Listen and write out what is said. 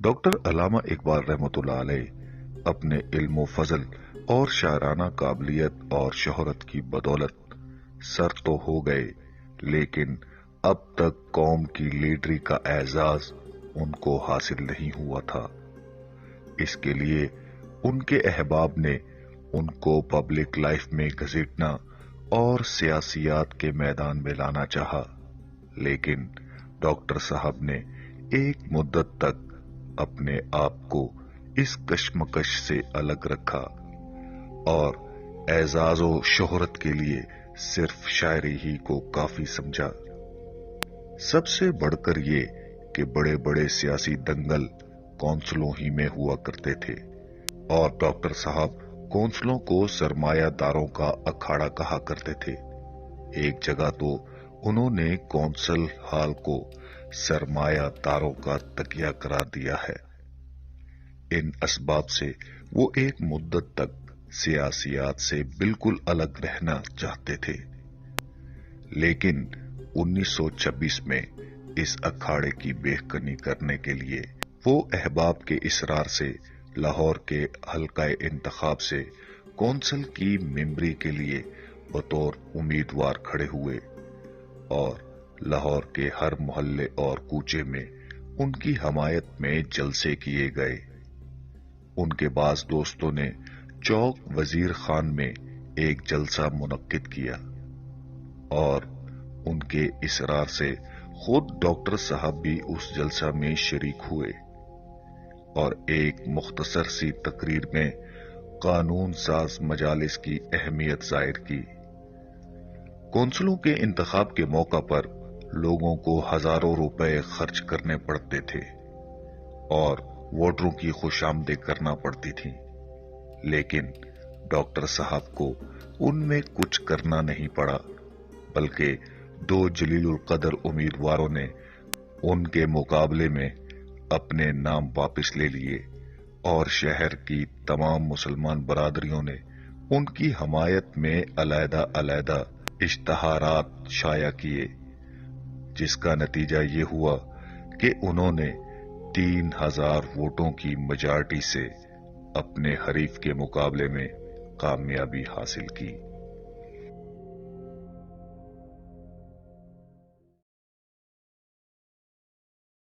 Doctor علامہ اقبال رحمۃ اللہ علیہ اپنے علم و فضل اور شاعرانہ قابلیت اور شہرت کی بدولت سر تو ہو گئے، لیکن اب تک قوم کی لیڈری کا اعزاز ان کو حاصل نہیں ہوا تھا۔ اس کے لیے ان کے احباب نے ان کو پبلک لائف میں گھسیٹنا اور سیاسیات کے میدان میں لانا چاہا، لیکن ڈاکٹر صاحب نے ایک مدت تک اپنے آپ کو اس کشمکش سے الگ رکھا اور اعزاز و شہرت کے لیے صرف شاعری ہی کو کافی سمجھا۔ سب سے بڑھ کر یہ کہ بڑے بڑے سیاسی دنگل کونسلوں ہی میں ہوا کرتے تھے، اور ڈاکٹر صاحب کونسلوں کو سرمایہ داروں کا اکھاڑا کہا کرتے تھے۔ ایک جگہ تو انہوں نے کونسل ہال کو سرمایہ داروں کا تکیہ قرار دیا ہے۔ ان اسباب سے وہ ایک مدت تک سیاسیات سے بالکل الگ رہنا چاہتے تھے، لیکن 1926 میں اس اکھاڑے کی بےکنی کرنے کے لیے وہ احباب کے اصرار سے لاہور کے حلقہ انتخاب سے کونسل کی ممبری کے لیے بطور امیدوار کھڑے ہوئے، اور لاہور کے ہر محلے اور کوچے میں ان کی حمایت میں جلسے کیے گئے۔ ان کے بعض دوستوں نے چوک وزیر خان میں ایک جلسہ منعقد کیا، اور ان کے اصرار سے خود ڈاکٹر صاحب بھی اس جلسہ میں شریک ہوئے اور ایک مختصر سی تقریر میں قانون ساز مجالس کی اہمیت ظاہر کی۔ کونسلوں کے انتخاب کے موقع پر لوگوں کو ہزاروں روپے خرچ کرنے پڑتے تھے اور ووٹروں کی خوش آمدید کرنا پڑتی تھی، لیکن ڈاکٹر صاحب کو ان میں کچھ کرنا نہیں پڑا، بلکہ دو جلیل القدر امیدواروں نے ان کے مقابلے میں اپنے نام واپس لے لیے، اور شہر کی تمام مسلمان برادریوں نے ان کی حمایت میں علیحدہ علیحدہ اشتہارات شائع کیے، جس کا نتیجہ یہ ہوا کہ انہوں نے 3000 ووٹوں کی میجارٹی سے اپنے حریف کے مقابلے میں کامیابی حاصل کی۔